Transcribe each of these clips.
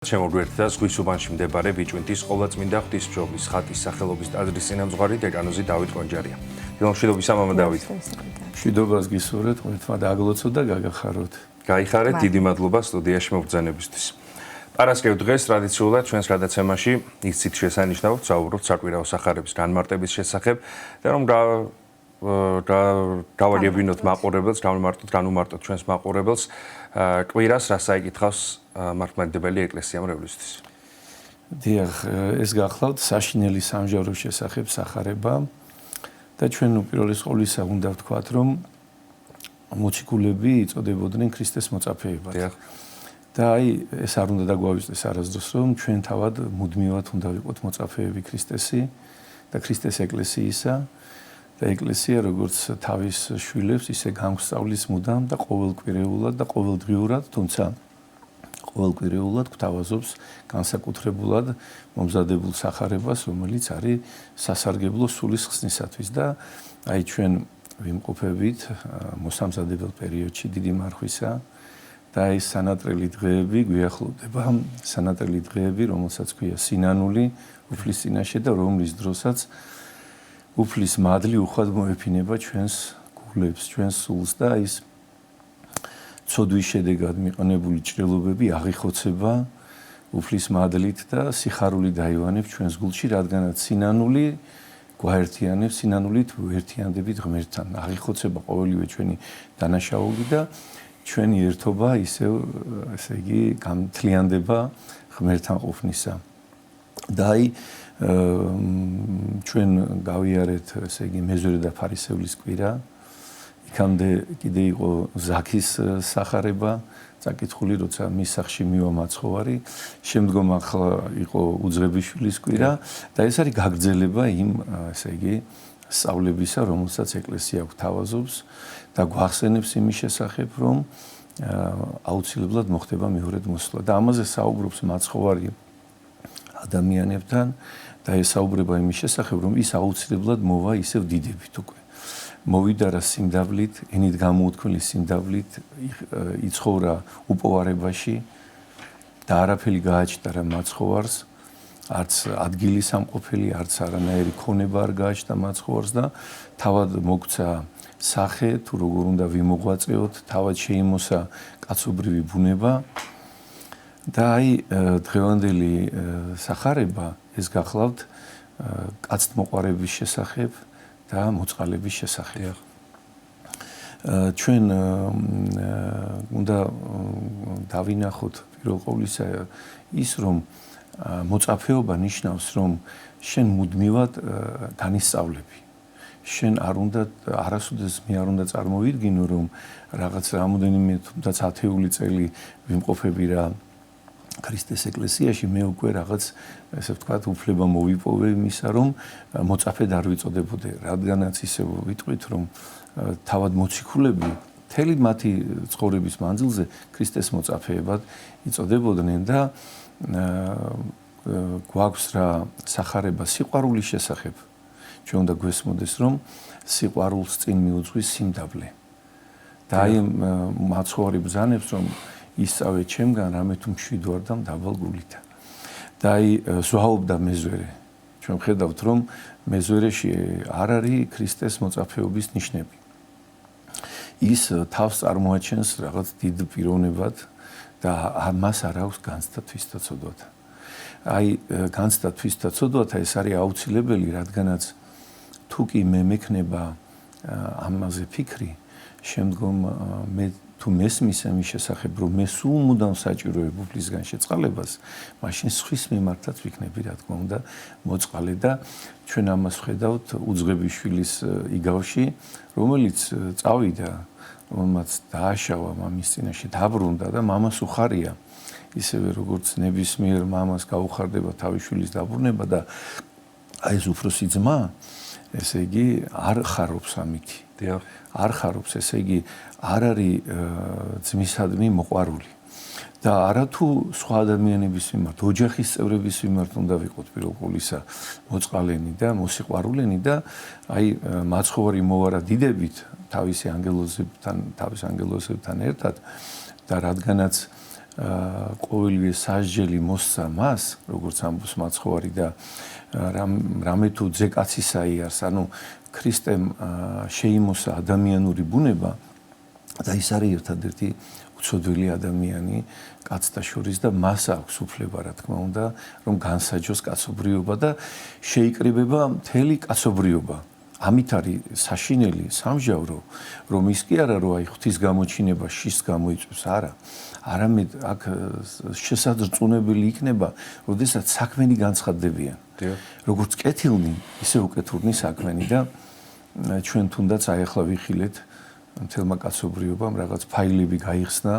შემოგვერთა და ზღვის უბანში მდებარე ბიჭვინთის ყოვლადწმინდა ღვთისმშობლის ხატის სახელობის ტაძრის წინამძღვარი დეკანოზი დავით კონჯარია. დილამშვიდობისა მამა დავით. მშვიდობას გისურვებთ, ღმერთმა დააგლოცოთ და გაგახაროთ. გაიხარეთ, დიდი მადლობა სტუდიაში მოგბრძანებისთვის. პარასკევ დღეს ტრადიციულად ჩვენს გადაცემაში ისიც შესანიშნავთ საუბრობთ საკვირაო სახარების განმარტების შესახებ და რომ გავაგებინოთ მაყურებელს, განვმარტოთ ჩვენს მაყურებელს კვირას რა საიკითხავს მართლმადიდებელი ეკლესია მრევლისთვის. დიახ, ეს გახლავთ საშინელი სამჟავრო შესახებ სახარება და ჩვენ უპირველეს ყოვლისა უნდა ვთქვათ, რომ მოციქულები იწოდებოდნენ ქრისტეს მოწაფეებად. დიახ. და ეს არ უნდა დაგვავიწყდეს არასდროს, რომ ჩვენ თავად მუდმივად უნდა ვიყოთ მოწაფეები ქრისტესი და ქრისტეს ეკლესიისა. და ეკლესია როგორც თავის შვილებს ისე განსწავლის მუდამ და ყოველკვირეულად და ყოველდღიურად, თუმცა ყოველკვირეულად გვთავაზობს განსაკუთრებულად მომზადებულ სახარებას, რომელიც არის სასარგებლო სულის ხსნისათვის და აი ჩვენ ვიმყოფებით მოსამზადებელ პერიოდში დიდი მარხვისა და ეს სანატრელი დღეები გვიახლოვდება, სანატრელი დღეები, რომელსაც ქვია სინანული უფლის წინაშე და რომლის დროსაც უფლის მადლი უხვად მოეფინება ჩვენს გულებს, ჩვენს სულს და ის ცოდვის შედეგად მიყენებული ჭრილობები აღიხოცება უფლის მადლით და სიხარული დაივანებს ჩვენს გულში, რადგანაც სინანული გვაერთიანებს, სინანულით ვერთიანდებით ღმერთთან. აღიხოცება ყოველივე ჩვენი დანაშაული და ჩვენი ერთობა ისევ, ესე იგი, გამთლიანდება ღმერთთან ყოფნისა. და აი ჩვენ გავიარეთ, ესე იგი, მეზორე და ფარისევლის კვირა. იქამდე კიდე იყო ზაქის სახარება, წაკითხული, როცა მის სახლში მივა მაცხოვარი. შემდგომ ახლა იყო უძღებიშვილის კვირა და ეს არის გაგრძელება იმ, ესე იგი, სწავლებისა, რომელსაც ეკლესია გვთავაზობს და გვახსენებს იმის შესახებ, რომ აუცილებლად მოხდება მეორედ მოსვლა. და ამაზე საუბრობს მაცხოვარი ადამიანებთან და ესაუბრება იმის შესახებ, რომ ის აუცილებლად მოვა ისევ დიდებით უკვე. მოვიდა რა სიმდაბლით, ენით გამოუთქმელი სიმდაბლით, იცხოვრა უპოვარებაში და არაფერი გააჩნდა რა მაცხოვარს, არც ადგილი სამყოფელი, არც არანაირი ქონება არ გააჩნდა მაცხოვარს და თავად მოგვცა სახე, თუ როგორ უნდა ვიმოღვაწეოთ, თავად შეიმოსა კაცობრივი ბუნება. და აი დღევანდელი სახარება ეს გახლავთ კაცთმოყვარების შესახებ და მოწყალების შესახებ. ჩვენ უნდა დავინახოთ პირველ ყოვლისა ის, რომ მოწაფეობა ნიშნავს, რომ შენ მუდმივად განისწავლები. შენ არასოდეს მე არ უნდა წარმოვიდგინო, რომ რაღაც რამოდენიმე თუნდაც 10 წელი ვიმყოფები რა ქრისტეს ეკლესიაში, მე უკვე რაღაც, ესე ვთქვათ, უფლება მოვიპოვე იმისა, რომ მოწაფედ არ ვიწოდებოდე, რადგანაც ისე ვიტყვით, რომ თავად მოციქულები მთელი მათი ცხოვრების მანძილზე ქრისტეს მოწაფეებად იწოდებოდნენ და გვაქვს რა სახარება სიყვარულის შესახებ. ჩვენ უნდა გვესმოდეს, რომ სიყვარულს წინ მიუძღვის სიმდაბლე. და აი მაცხოვარი ბრძანებს, რომ ისწავლე ჩემგან რამე თუ მშვიდვარ და მდაბალ გულითა. და აი ზვაობდა მეზვერე. ჩვენ ხედავთ, რომ მეზვერეში არ არის ქრისტეს მოწაფეობის ნიშნები. ის თავს წარმოაჩენს რაღაც დიდ პიროვნებად და მას არ აქვს განცდა თვისდაცოდვათა. აი განცდა თვისდაცოდვათა ეს არის აუცილებელი, რადგანაც თუ კი მე მექნება ამაზე ფიქრი, შემდგომ მე თუ მესმის ამის შესახებ, რომ მე სულ მუდამ საჭიროებ უფლისგან შეწყალებას, მაშინ სხვის მიმართაც ვიქნები, რა თქმა უნდა, მოწყალე და ჩვენ ამას ვხედავთ უძღებიშვილის იგავში, რომელიც წავიდა, რომელმაც დააშავა მამის წინაშე, დაბრუნდა და მამას უხარია. ისევე როგორც ნებისმიერ მამას გაუხარდება თავის შვილის დაბრუნება და აი ეს უფროსი ძმა, ესე იგი, არ ხარობს ამით. დიახ. არ ხარობს, ესე იგი, არ არის ძმისადმი მოყვარული. და არათუ სხვა ადამიანების მიმართ, ოჯახის წევრების მიმართ უნდა ვიყოთ პირველ ყოვლისა მოწყალენი და მოსიყვარულენი და აი მაცხოვარი მოვარა დიდებით თავის ანგელოზებთან ერთად და რადგანაც ყოველივე სასჯელი მოსცა მას, როგორც ამბობს მაცხოვარი და რამე თუ ძეკაცისა იარს, ანუ ქრისტემ შეიმოსა ადამიანური ბუნება და ის არის ერთადერთი უცოდველი ადამიანი კაცთა შორის და მას აქვს უფლება, რა თქმა უნდა, რომ განსაჯოს კაცობრიობა და შეიკრიბება მთელი კაცობრიობა. ამით არის საშინელი სამჟავრო, რომ ის კი არა რომ აი ღვთის გამოჩინება შიშს გამოიწვევს, არამედ აქ შესაძრწუნებელი იქნება, როდესაც საქმენი განცხადდებიან. როგორც კეთილნი, ისე უკეთურნი საქმენი და ჩვენ თუნდაც აი ახლა ვიხილეთ მთელმა კაცობრიობამ რაღაც ფაილები გაიხსნა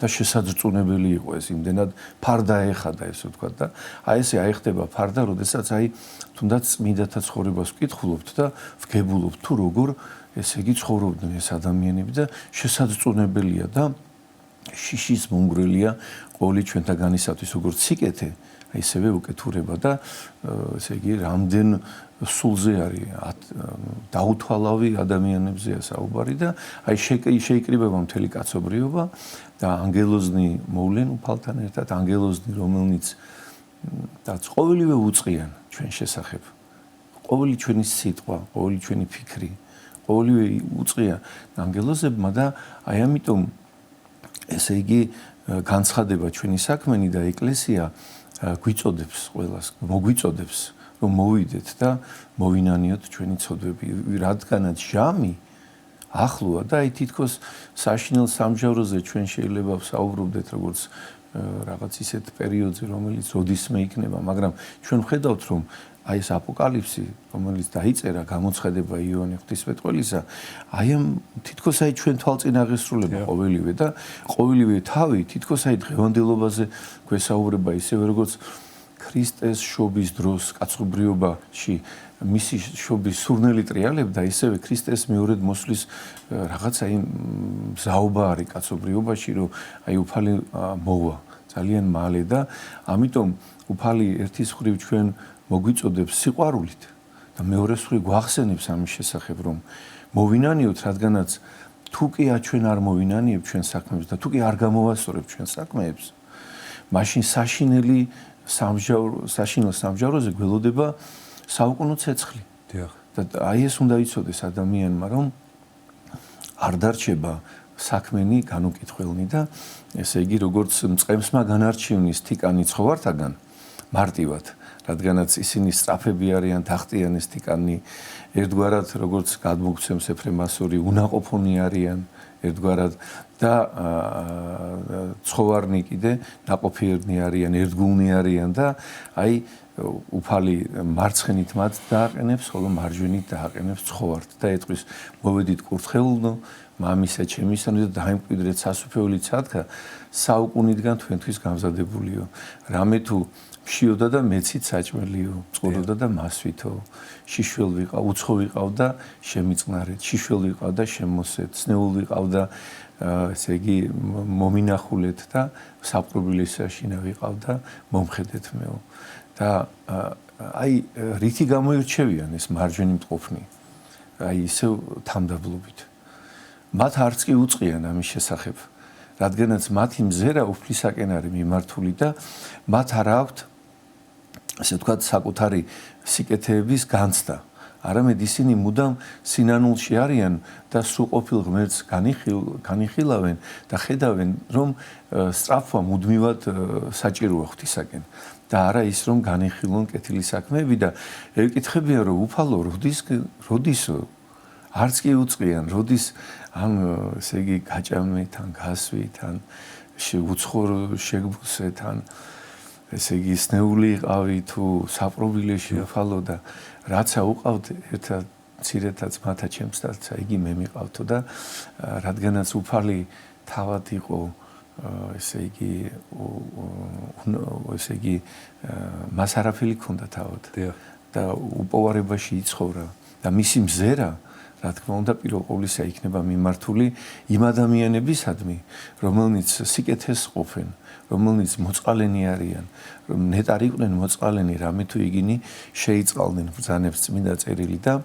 და შესაძრწუნებელი იყო ეს იმდენად ფარდა ეხადა ესე ვთქვათ და აი ესე აიხდება ფარდა, როდესაც აი თუნდაც წმინდათა ცხოვრებას ვკითხულობთ და ვგებულობთ თუ როგორ ესე იგი ცხოვრობდნენ ეს ადამიანები და შესაძრწუნებელია და შიშის მომგვრელია ყოველი ჩვენთაგანისათვის როგორც სიკეთე, ისევე უკეთურება და ესე იგი რამდენ სულზე არის დაუთვალავი ადამიანებზეა საუბარი და აი შეიკრიბება მთელი კაცობრიობა და ანგელოზნი მოვლენ უფალთან ერთად, ანგელოზნი რომელნიც და ყოველივე უწყიან ჩვენ შესახებ. ყოველი ჩვენი სიტყვა, ყოველი ჩვენი ფიქრი, ყოველივე უწყია ანგელოზებმა და აი ამიტომ ესე იგი განცხადება ჩვენი საქმენი და ეკლესია გვიწოდებს ყველას, მოგვიწოდებს რომ მოვიდეთ და მოვინანიოთ ჩვენი ცოდვები, რადგანაც ჟამი ახლოა და აი თითქოს საშინელ სამჟავროზე ჩვენ შეიძლება ვსაუბრობდეთ როგორც რაღაც ისეთ პერიოდზე, რომელიც როდისმე იქნება, მაგრამ ჩვენ ვხედავთ რომ აი ეს აპოკალიფსი, რომელიც დაიწერა გამოცხადება იოანე ღვთისმეტყველისა, აი ამ თითქოს აი ჩვენ თვალწინ აღესრულება ყოველივე და ყოველივე თავი თითქოს აი დღევანდელობაზე გვესაუბრება ისევე როგორც ქრისტეს შობის დროს კაცობრიობაში მისი შობის სურნელი ტრიალებდა, ისევე ქრისტეს მეორედ მოსვლის რაღაცა იმ მზაობა არის კაცობრიობაში, რომ აი უფალი მოვა ძალიან მალე და ამიტომ უფალი ერთის მხრივ ჩვენ მოგვიწოდებს სიყვარულით და მეორეს მხრივ გვახსენებს ამის შესახებ, რომ მოვინანიოთ, რადგანაც თუ კი ჩვენ არ მოვინანიებთ ჩვენ საქმეებს და თუ კი არ გამოვასწორებთ ჩვენ საქმეებს, მაშინ საშინელ სამჟავროზე გველოდება საუკუნო ცეცხლი. და აი ეს უნდა იცოდეს ადამიანმა, რომ არ დარჩება საქმენი განუკითხველნი და ესე იგი როგორც მწყემსმა განარჩევნის თიკანი ცხოვართაგან მარტივად, რადგანაც ისინი სწრაფები არიან, თახტიან ეს თიკანი, ერთგვარად როგორც გადმოგცემს ეფრემასური, უნაყოფონი არიან ერთგვარად და ცხოვარნი კიდე ნაყოფიერნი არიან, ერთგულნი არიან და აი უფალი მარცხენით მათ დააყენებს, ხოლო მარჯვენით დააყენებს ცხოვართ და ეტყვის მოვედით კურთხეულნო, მამისა ჩემისანი და დაიმკვიდრეთ სასუფევლით სათქა საუკუნიდან თქვენთვის გამზადებულიო. რამე თუ მშიოდა და მეცით საჭმელიო, წყუროდა და მასვითო, შიშველ ვიყავ, უცხო ვიყავ და შემიწყნარეთ, შიშველ ვიყავ და შემოსეთ, ცნეულ ვიყავ და ესე იგი მომინახულეთ და საპყრობილისაშინა ვიყავ და მომხედეთ მეო. და აი რითი გამოირჩევიან ეს მარჯვენი მტყოფნი? აი ისევ თამდაბლობით. მათ არც კი უწყიან ამის შესახებ, რადგანაც მათი მზერა უფლისაკენ არის მიმართული და მათ არ აქვთ ასე ვთქვათ საკუთარი სიკეთეების განცდა. არამედ ისინი მუდამ სინანულში არიან და სრულყოფილ ღმერთს განიხილავენ და ხედავენ, რომ სწრაფვა მუდმივად საჭიროა ღვთისაკენ. და არა ის რომ განიხილონ კეთილი საქმეები და ეკითხებიან რომ უფალო როდისო არც კი უწყიან, როდის ამ ესე იგი გაჭამეთ ან გასვით ან უცხოურ შეგბუსეთ ან ესე იგი სნეული იყავი თუ საპრობილეში უფალო და რაცა უყავთ ერთად მცირეთაც მათა ჩემსთაცა იგი მე მიყავთო და რადგანაც უფალი თავად იყო ესე იგი მას არაფერი ჰქონდა თავად და უპოვარებაში იცხოვრა და მისი მზერა რა თქმა უნდა პირველ ყოვლისა იქნება მიმართული იმ ადამიანებისადმი, რომელნიც სიკეთეს ყოფენ, რომელნიც მოწყალენი არიან, რომ ნეტარ იყვნენ მოწყალენი, რამე თუ იგინი შეიწყალნენ ბრძანებს წმინდა წერილი და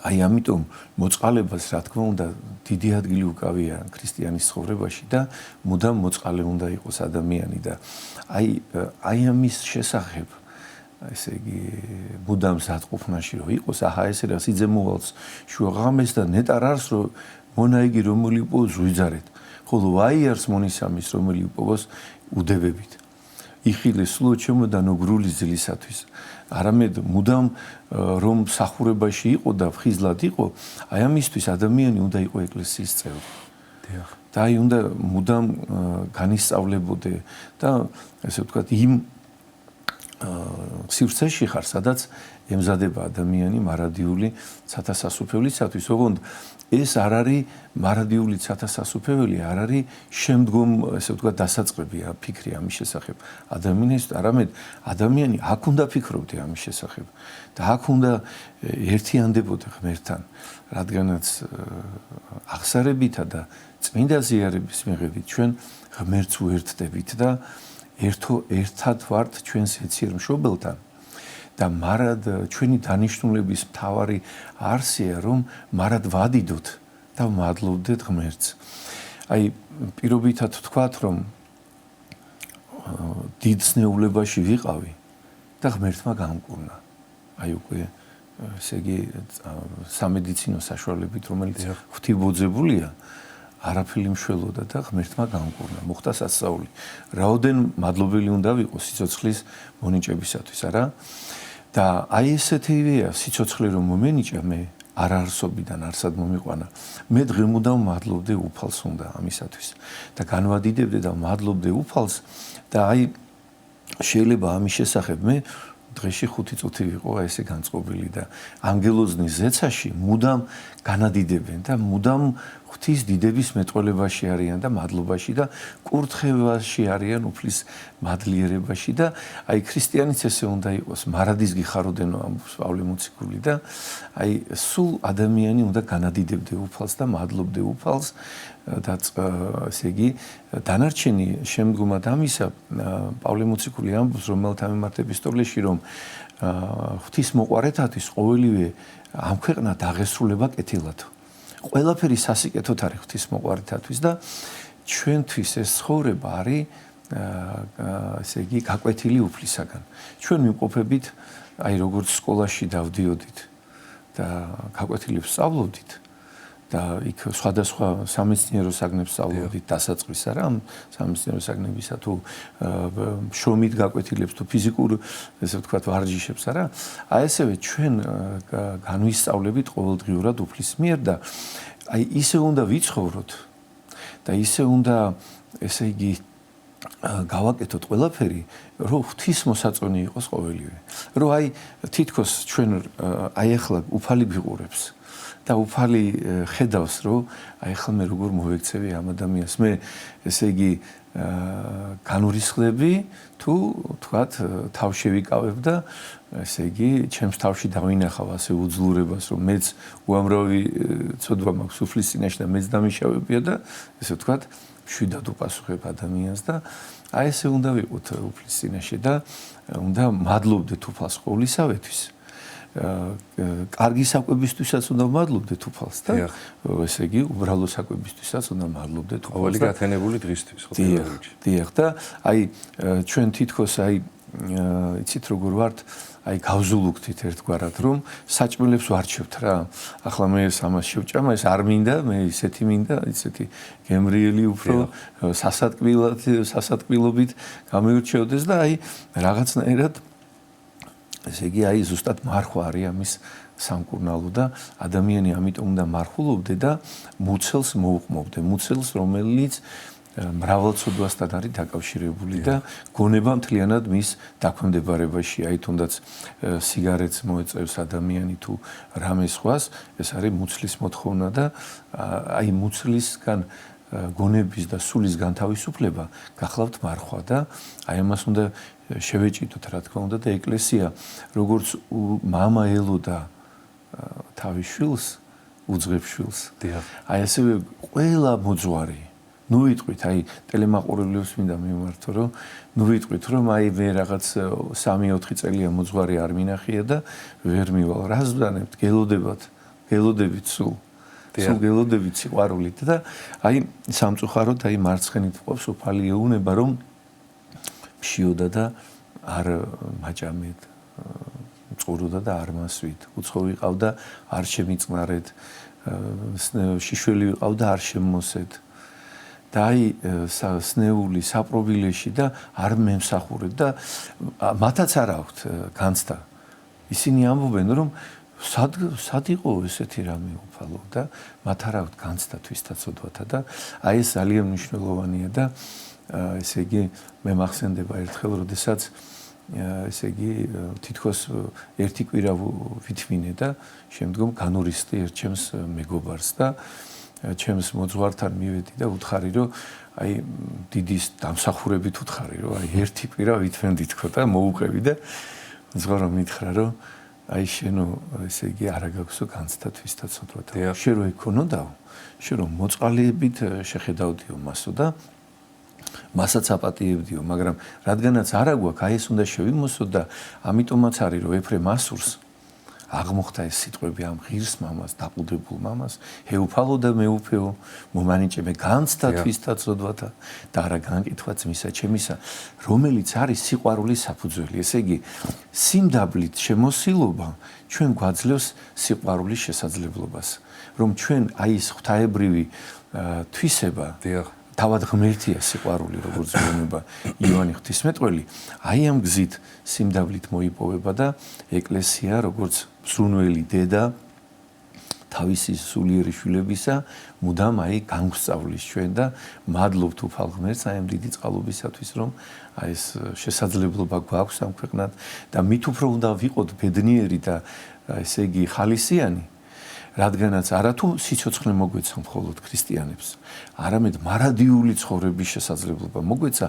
აი ამიტომ მოწყალებას რა თქმა უნდა დიდი ადგილი უკავია ქრისტიანის ცხოვრებაში და მუდამ მოწყალე უნდა იყოს ადამიანი და აი ამის შესახებ ესე იგი მუდამ სათყოფნაში რომ იყოს აჰა ესე რა სიძემოვალს შუაღამეს და ნეტარ არის რომ მონაიგი რომელი უპოვოს ზუიძარეთ ხოლო ვაიარს მონისამის რომელი უპოვოს უდებებით იხილეს სულო ჩემოდანო გრული ძილისათვის არამედ მუდამ რომ სახურებაში იყო და ფხიზლად იყო აი ამისთვის ადამიანი უნდა იყო ეკლესიის წევრი და აი უნდა მუდამ განისწავლებოდე და ესე ვთქვათ იმ სივრცეში ხარ სადაც ემზადება ადამიანი მარადიული ცათასასუფევლისათვის ოღონდ ეს არ არის მარადიული ცათასასუფეველი არ არის შემდგომ ესე ვთქვათ დასაწყები ფიქრი ამის შესახებ ადამიანის არამედ ადამიანი აქ უნდა ფიქრობდე ამის შესახებ და აქ უნდა ერთიანდებოდე ღმერთთან რადგანაც აღსარებითა და წმინდა ზიარების მიღებით ჩვენ ღმერთს უერთდებით და ერთად ვართ ჩვენს ეციერ მშობელთან და მარად ჩვენი დანიშნულების მთავარი არსია რომ მარად ვადიდოთ და ვმადლობდეთ ღმერთს. აი პირობითად ვთქვათ რომ დიდ ცნეულებაში ვიყავი და ღმერთმა გამკურნა. აი უკვე ესე იგი სამედიცინო საშუალებით რომელიც ღვთივბოძებულია არაფერი მშველოდა და ღმერთმა გამკურნა. მოხდა სასწაული. რაოდენ მადლობელი უნდა ვიყოს სიცოცხლის მონიჭებისათვის, არა? და აი ესეთივეა სიცოცხლე რომ მომენიჭა მე არაარსობიდან არსად მომიყვანა. მე დღემოდან მადლობდე უფალს უნდა ამისათვის და განვადიდებდე და მადლობდე უფალს და აი შეიძლება ამის შესახებ მე დღეში 5 წუთი ვიყო ესე განწყობილი და ანგელოზნის ზეცაში მუდამ განადიდებენ და მუდამ ღვთის დიდების მეტყველებაში არიან და მადლობაში და კურთხევაში არიან უფლის მადლიერებაში და აი ქრისტიანიც ესე უნდა იყოს მარადის გიხაროდენო ამბობს პავლე მოციქული და აი სულ ადამიანი უნდა განადიდებდე უფალს და მადლობდე უფალს და ესე იგი დანარჩენი შემდგომად ამისა პავლე მოციქული ამბობს რომელთა მიმართ ეპისტოლეში რომ ღვთის მოყვარეთათვის ყოველივე ამ ქვეყნა დაღესრულება კეთილად ყველაფერი სასიკეთოდ არის ღვთის მოყვარეთათვის და ჩვენთვის ეს ცხოვრება არის ესე იგი გაკვეთილი უფლისაგან ჩვენ ვიმყოფებით აი როგორც სკოლაში დავდიოდით და გაკვეთილებს სწავლობდით და იქ სხვადასხვა სამეცნიერო საგნებს სწავლობდით დასაწყის არა სამეცნიერო საგნებისა თუ შრომით გაკვეთილებს თუ ფიზიკურ ესე ვთქვათ ვარჯიშებს არა აი ესევე ჩვენ განვისწავლებით ყოველდღიურად უფლის მიერ და აი ისე უნდა ვიცხოვროთ და ისე უნდა ესე იგი გავაკეთოთ ყველაფერი რომ ღვთის მოსაწონი იყოს ყოველივე რომ აი თითქოს ჩვენ აი ახლა უფალი ვიყურებს და უფალი ხედავს რომ აი ახლა მე როგორ მოვექცევი ამ ადამიანს მე ესე იგი განურისხლები თუ თქვათ თავში ვიკავებ და ესე იგი ჩემს თავში დავინახავ ასე უძლურებას რომ მეც უამრავი ცოდვა მაქვს უფლის წინაშე და მეც დამიშავებია და ესე ვთქვათ მშვიდად უპასუხებ ადამიანს და აი ესე უნდა ვიყოთ უფლის წინაშე და უნდა მადლობდეთ უფალს ყოვლისავეთვის კარგი საკვებისთვისაც უნდა მადლობდეთ უფალს და ესე იგი უბრალო საკვებისთვისაც უნდა მადლობდეთ უფალს. ყოველი გათენებული დღისთვის ხო დიახ და აი ჩვენ თითქოს აი იცით როგორ ვართ აი გავზულუქთით ერთგვარად რომ საჭმელებს ვარჩევთ რა ახლა მე ამას შევჭამა ეს არ მინდა მე ისეთი მინდა ისეთი გემრიელი უფრო სასატკბილობით გამიურჩევდეს და აი რაღაცნაირად ესე იგი აი ზუსტად მარხვა არის ამის სამკურნალო და ადამიანი ამიტომ უნდა მარხულობდე და მუცელს მოუყმობდე მუცელს რომელიც მრავალწოდვასთან არის დაკავშირებული და გონება მთლიანად მის დაქვემდებარებაში აი თუნდაც სიგარეტს მოეწევს ადამიანი თუ რამე სხვას ეს არის მუცლის მოთხოვნა და აი მუცლისგან გონების და სულის განთავისუფლება გახლავთ მარხვა და აი ამას უნდა შევეჭიდოთ რა თქმა უნდა და ეკლესია როგორც მამა ელოდა თავის შვილს უძღებ შვილს აი ასევე ყველა მოძღვარი ნუ ვიტყვით აი ტელემაყურებლებს მინდა მიმართო რომ ნუ ვიტყვით რომ აი მე რაღაც 3-4 წელია მოძღვარი არ მინახია და ვერ მივალ რას ვდანებთ გელოდებათ გელოდებით სულ გელოდებით სიყვარულით და აი სამწუხაროდ აი მარცხენით ყოფს უფალი ეუნება რომ მშიოდა და არ მაჭამეთ წუროდა და არ მასვით უცხო ვიყავდა არ შემიწყნარეთ შიშველი ვიყავდა არ შემოსეთ და აი სნეული საპრობილეში და არ მემსახურეთ და მათაც არ აქვთ განცდა ისინი ამბობენ რომ სად იყო ესეთი რამე უფალო და მათ არ აქვთ განცდა თვისდაცოდვათა და აი ეს ძალიან მნიშვნელოვანია და ესე იგი მე მახსენდება ერთხელ როდესაც ესე იგი თითქოს ერთი კვირა ვითმინე და შემდგომ განურისტი ერჩემს მეგობარს და ჩემს მოძღვართან მივედი და უთხარი რომ აი დიდის დამსახურებით უთხარი რომ აი ერთი კვირა ვითმენდი თქო და მოუყევი და ზღარო მითხრა რომ აი შენო ესე იგი არა გაქვსო განცდა თვისდაცოდვათა შენ რო ეკონოდაო შენ რო მოწყალიებით შეხედავდიო მასო და მასაც აპატიებდიო მაგრამ რადგანაც არა გვაქვს აი ეს უნდა შევიმოსო და ამიტომაც არის რომ ეფრემ ასურს აღმოხდა ეს სიტყვები ამ ღირს მამას დაყუდებულ მამას ეუფალო და მეუფეო მომანიჭებე განცდა თვისდაცოდვათა და არა განკითხვაც მისა ჩემისა რომელიც არის სიყვარულის საფუძველი ესე იგი სიმდაბლით შემოსილობა ჩვენ გვაძლევს სიყვარულის შესაძლებლობას რომ ჩვენ აი ეს ღვთაებრივი თვისება თავად ღმერთია სიყვარული როგორც ვეუბნება იოანე ღვთისმეტყველი აი ამ გზით სიმდაბლით მოიპოვება და ეკლესია როგორც მსრუნველი დედა თავისი სულიერი შვილებისა მუდამ აი განგვსწავლის ჩვენ და მადლობთ უფალ ღმერთს აი ამ დიდი წყალობისათვის რომ აი ეს შესაძლებლობა გვაქვს ამ ქვეყნად და მით უფრო უნდა ვიყოთ ბედნიერი და ესე იგი ხალისიანი რადგანაც არათუ სიცოცხლე მოგვეცა მხოლოდ ქრისტიანებს არამედ მარადიული ცხოვრების შესაძლებლობა მოგვეცა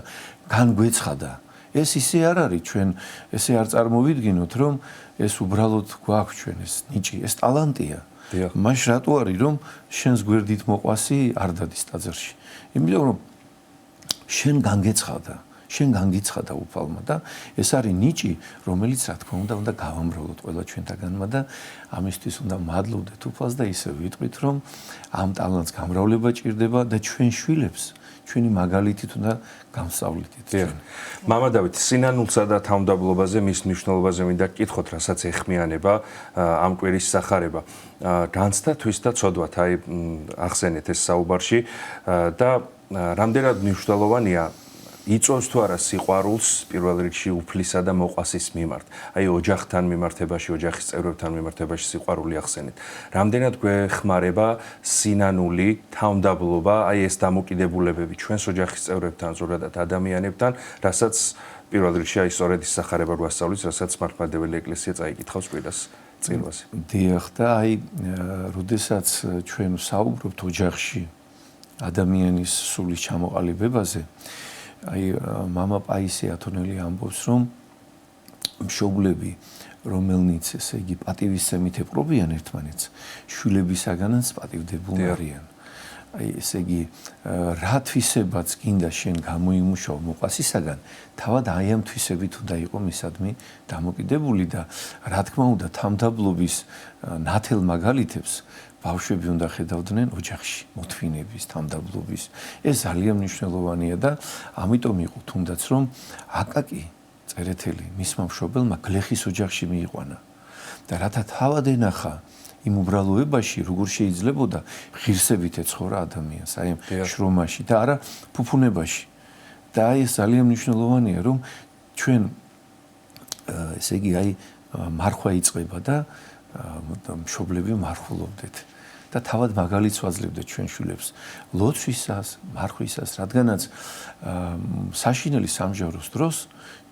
განგვეცხადა ეს ისე არ არის ჩვენ ესე არ წარმოვიდგინოთ რომ ეს უბრალოდ გვაქვს ჩვენ ეს ნიჭი ეს ტალანტია მაშ რატო არის რომ შენს გვერდით მოყვასი არ დადის ტაძარში იმიტომ რომ შენ განგიცხადა უფალმა და ეს არის ნიჭი რომელიც რა თქმა უნდა გავამრავლოთ ყველა ჩვენთაგანმა და ამისთვის უნდა მადლობდეთ უფალს და ისე ვიტყვით რომ ამ ტალანტს გამრავლება ჭირდება და ჩვენ შვილებს ჩვენი მაგალითით უნდა გამსწავლეთით ჩვენ. მამა დავით, სინანულსა და თავმდაბლობაზე მის მნიშვნელობაზე მინდა გკითხოთ, რასაც ეხმიანება ამ კვირის სახარება. განცდა თვისდა ცოდვათ, აი ახსენეთ ეს საუბარში და რამდენად მნიშვნელოვანია იწვევს თუ არა სიყვარულს პირველ რიგში უფლისა და მოყვასის მიმართ. აი ოჯახთან მიმართებაში, ოჯახის წევრებთან მიმართებაში სიყვარული ახსენეთ. რამდენად გვეხმარება სინანული, თავმდაბლობა, აი ეს დამოკიდებულებები ჩვენს ოჯახის წევრებთან, ზოგადად ადამიანებთან, რასაც პირველ რიგში აი სწორედ ის სახარება გვასწავლის, რასაც მართლმადიდებელი ეკლესია წაიკითხავს კვირას წირვაზე. დიახ და აი როდესაც ჩვენ ვსაუბრობთ ოჯახში ადამიანის სულის ჩამოყალიბებაზე აი მამა პაისი ათონელი ამბობს რომ მშობლები რომელნიც ესე იგი პატივისცემით ეპყრობიან ერთმანეთს შვილებისაგანაც პატივდებულნი არიან აი ესე იგი რა თვისებაც გინდა შენ გამოიმუშაო მოყვასისაგან თავად აი ამ თვისებით უნდა იყო მისადმი დამოკიდებული და რა თქმა უნდა თამდაბლობის ნათელ მაგალითებს ბავშვები უნდა ხედავდნენ ოჯახში მოთმინების, თამდაბლობის. ეს ძალიან მნიშვნელოვანია და ამიტომ იყო თუნდაც რომ აკაკი წერეთელი მისმა მშობელმა გლეხის ოჯახში მიიყვანა. და რათა თავად ენახა იმ უბრალოებაში როგორ შეიძლებოდა ღირსებით ეცხოვრა ადამიანს, აი ამ შრომაში და არა ფუფუნებაში. და აი ეს ძალიან მნიშვნელოვანია რომ ჩვენ ესე იგი აი მარხვა იწყება და მშობლები მარხულობდეთ. და თავად მაგალითს ვაძლევდეთ ჩვენ შვილებს ლოცვისას, მარხვისას, რადგანაც საშინელი სამჟავოს დროს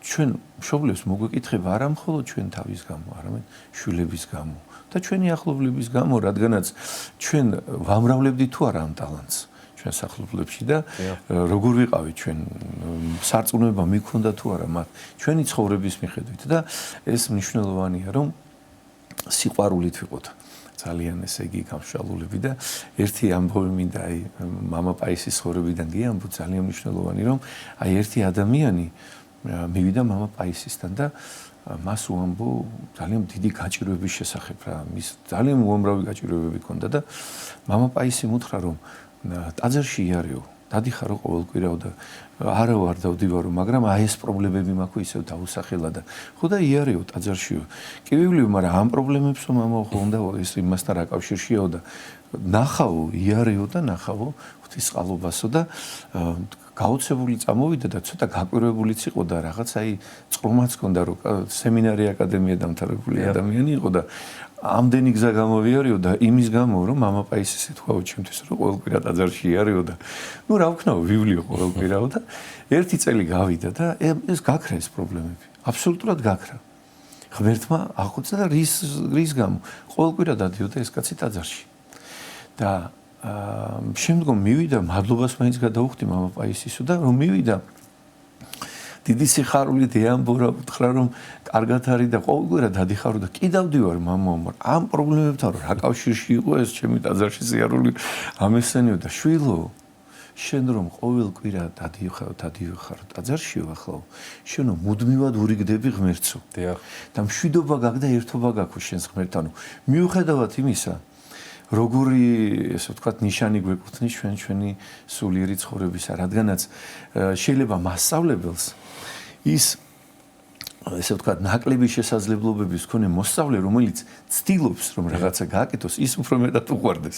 ჩვენ მშობლებს მოგვეკითხება არა მხოლოდ ჩვენ თავის გამო, არამედ შვილების გამო და ჩვენი ახლობლების გამო, რადგანაც ჩვენ ვამრავლებდით თუ არა ამ ტალანტს ჩვენ სახლობლებში და როგორ ვიყავით ჩვენ სარწმუნება მიქონდა თუ არა მათ ჩვენი ცხოვრების მიხედვით და ეს მნიშვნელოვანია რომ სიყვარულით ვიყოთ ძალიან ესე იგი გამშვალულები და ერთი ამბავი მინდა აი მამა პაისის ცხოვრებიდან გიამბო ძალიან მნიშვნელოვანი რომ აი ერთი ადამიანი მივიდა მამა პაისისთან და მას უამბო ძალიან დიდი გაჭირვების შესახებ რა. მის ძალიან უამრავი გაჭირვებები ჰქონდა და მამა პაისი მუთხრა რომ ტაძარში იარეო, დადიხარო ყოველკვირაო და არა ვარ დავდივარო, მაგრამ აი ეს პრობლემები მაქვს ისევ დაუსახელა და ხო და იარეო ტაძარშიო. კი ვივლივ, მაგრამ ამ პრობლემებსო მამა ხო უნდა ეს იმასთან რა კავშირშიაო და ნახავო, იარეო და ნახავო ღვთისყალობასო და გაოცებული წამოვიდა და ცოტა გაკვირვებულიც იყო და რაღაც აი წყრომაც ჰქონდა რომ სემინარი აკადემია დამთავრებული ადამიანი იყო და ამდენი გზა გამოვიარეო და იმის გამო რომ მამა პაისის ეთქვაო ჩემთვის რომ ყოველკვირა ტაძარში იარეო და ნუ რა ვქნაო ვივლიო ყოველკვირაო და ერთი წელი გავიდა და ეს გაქრა ეს პრობლემები აბსოლუტურად გაქრა ღმერთმა აღწევდა და რის გამო ყოველკვირა დადიოდა ეს კაცი ტაძარში და შემდგომ მივიდა მადლობას მაინც გადაუხდი მამა პაისისო და რომ მივიდა დიდი სიხარულით ეამბორა უთხრა რომ კარგად არის და ყოველგვარ დადიხარო და კი დავდივარ მამაო ამ პრობლემებთან რა კავშირში იყო ეს ჩემი ტაძარში სიარული ამესენიო და შვილო შენ რომ ყოველკვირა დადიხარო ტაძარშიო ახლა შენო მუდმივად ურიგდები ღმერთსო და მშვიდობა გაქვს და ერთობა გაქვს შენს ღმერთთან მიუხედავად იმისა როგორი ესე ვთქვათ ნიშანი გვეკუთვნის ჩვენი სულიერი ცხოვრებისა რადგანაც შეიძლება მასწავლებელს ის ესე ვთქვათ ნაკლები შესაძლებლობების მქონე მოსწავლე რომელიც ცდილობს რომ რაღაცა გააკეთოს ის უფრო მეტად უყვარდეს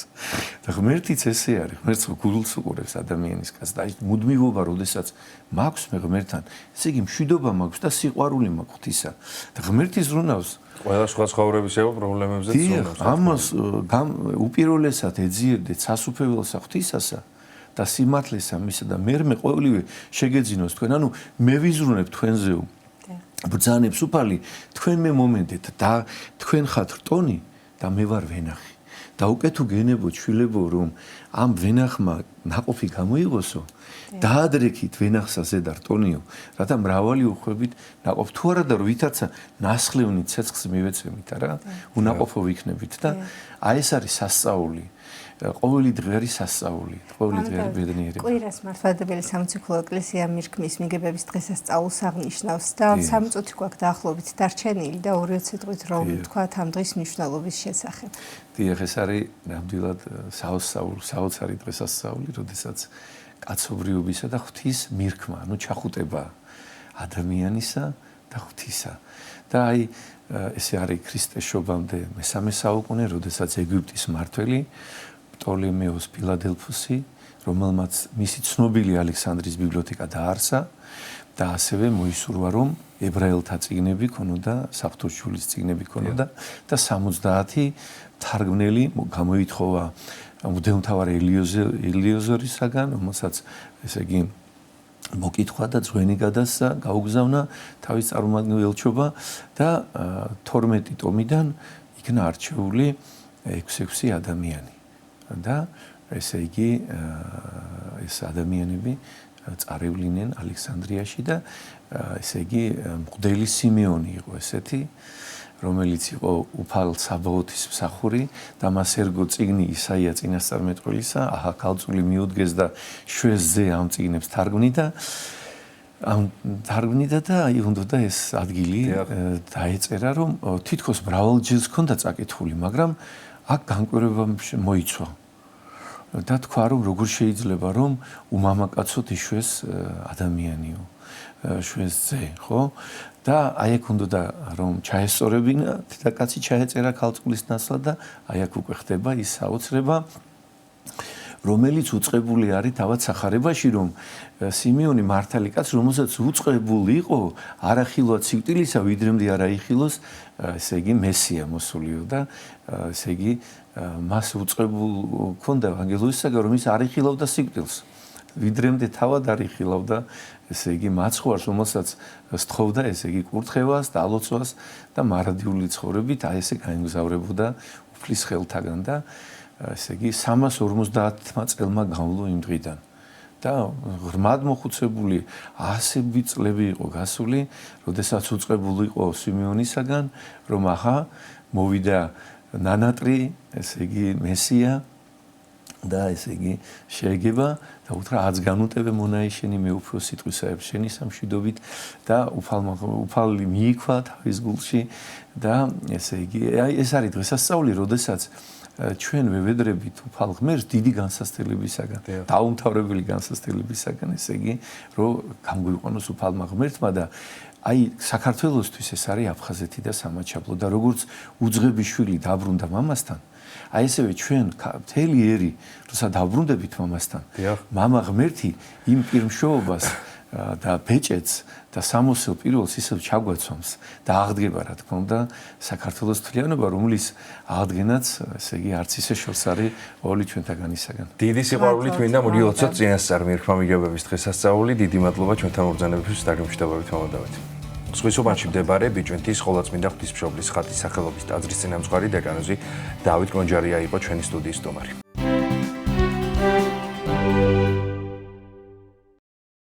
და ღმერთიც ესე არის ღმერთს გულს უყურებს ადამიანის კაცს და ის მუდმივობა როდესაც მაქვს მე ღმერთთან ესე იგი მშვიდობა მაქვს და სიყვარული მაქვს ღვთისა და ღმერთი ზრუნავს ყველა სხვა ცხოვრების პრობლემებზე ზრუნავს ამას უპირველესად ეძიებდეთ სასუფეველსა ღვთისასა და სიმართლესა მისა და მე ყოველივე შეგეძინოს თქვენ ანუ მე ვიზრუნებ თქვენზეო ბრძანებს უფალი თქვენ მე მომენტეთ და თქვენ ხართ რტონი და მე ვარ ვენახი და უკვე თუ გენებო ჩვილებო რომ ამ ვენახმა ნაყოფი გამოიღოსო დაადრექით ვენახსა ზედა რტონიო რათა მრავალი უხვებით ნაყოფ თუ არა და ვითარცა ნასხლევნით ცეცხლს მივეცემით არა უნაყოფო ვიქნებით და აი ეს არის სასწაული ყოველი დღე არის სასწაული ყოველი დღე არის ბედნიერება კვირას მართლმადიდებელი სამოციქულო ეკლესია მირქმის მიგებების დღესასწაულს აღნიშნავს და 3 წუთი გვაქვს დაახლოებით დარჩენილი და 2-20 წუთით რომ ვთქვათ ამ დღის მნიშვნელობის შესახებ. დიახ, ეს არის ნამდვილად საოცარი დღესასწაული, როდესაც კაცობრიობისა და ღვთის მირქმა, ანუ ჩახუტება ადამიანისა და ღვთისა. და აი ესე არის ქრისტეს შობამდე მე-3 საუკუნე, როდესაც ეგვიპტის მმართველი პტოლემეოს ფილადელფოსი, რომელმაც მისი ცნობილი ალექსანდრის ბიბლიოთეკა დაარსა და ასევე მოისურვა რომ ებრაელთა წიგნები ქონოდა, საფთურშვილის წიგნები ქონოდა და 70 თარგმნელი გამოითხოვა მღვდელმთავარ ელიოზორისაგან, რომელსაც ესე იგი მოკითხვა და ძღვენი გადასცა, გაუგზავნა თავის წარმომადგენელ ელჩობა და 12 ტომიდან იქნა არჩეული 6 ადამიანი. და ესე იგი ეს ადამიანები წარევლინენ ალექსანდრიაში და ესე იგი მღვდელი სიმეონი იყო ესეთი რომელიც იყო უფალ საბაოთის მსახური და მას ერგო წიგნი ისაია წინასწარმეტყველისა აჰა ქალწული მიუდგეს და შვესზე ამ წიგნებს თარგმნიდა და აი უნდა ეს ადგილი დაეწერა რომ თითქოს მრავალჯერ ჰქონდა წაკითხული მაგრამ აქ განკვირვება მოიცვა და თქვა რომ როგორ შეიძლება რომ უმამაკაცოდ იშვეს ადამიანიო შვესზე ხო და აი აქ უნდა რომ ჩაესწორებინა დედაკაცი ჩაეწერა ქალწულის ნაცვლად და აი აქ უკვე ხდება ის საოცრება რომელიც უწყებული არის თავად სახარებაში რომ სიმეონი მართალი კაცი რომელსაც უწყებული იყო არახილვა ცივტილისა ვიდრემდე არ აიხილოს ესე იგი მესია მოსულიო და ესე იგი მას უწყებულ ქონდა ანგელოზისაგან რომ ის არ იხილავდა სიკვდილს ვიდრემდე თავად არ იხილავდა ესე იგი მაცხვარს რომელსაც სთხოვდა ესე იგი კურთხევას და ალოცვას და მარადიული ცხოვრებით აი ესე გაემგზავრებოდა უფლის ხელთაგან და ესე იგი 350 წელმა განვლო იმ დღიდან და ღრმად მოხუცებული ასები წლები იყო გასული, როდესაც უწყებული იყო სიმეონისაგან, რომ ახა მოვიდა ნანატრი, ესე იგი მესია და ესე იგი შეეგება და უთხრა 10 განუტევე მონაიშენი მე უფრო სიტყვისაებ შენი სამშვიდობით და უფალი მიიქვა თავის გულში და ესე იგი აი ეს არის დღესასწაული, როდესაც ჩვენ ვევედრებით უფალ ღმერთს დიდი განსასწრებისაგან, დაუმთავრებელი განსასწრებისაგან, ესე იგი, რომ გამგვიყვანოს უფალმა ღმერთმა და აი საქართველოსთვის ეს არის აფხაზეთი და სამაჩაბლო და როგორც უძღები შვილი დაბრუნდა მამასთან, აი ესევე ჩვენ მთელი ერი, როცა დაბრუნდებით მამასთან, მამა ღმერთი იმ პირმშოობას და ბეჭედს და სამოსელ პირველს ისევ ჩაგვაცვამს და აღდგება რა თქმა უნდა საქართველოს თლიანობა, რომლის აღდგენაც, ესე იგი, არც ისე შორს არის ორი ჩვენთაგანისაგან. დიდი სიყვარულით მინდა მოგილოცოთ წინასწარ მირქმა მიგებების დღესასწაული. დიდი მადლობა ჩვენთან მობრძანებისთვის სტადიუმში დავით. სხვისუბანში მდებარე ბიჭვინთის ყოვლადწმინდა ღვთისმშობლის ხატის სახელობის ტაძრის წინამძღვარი დეკანოზი დავით კონჯარია იყო ჩვენი სტუდიის სტუმარი.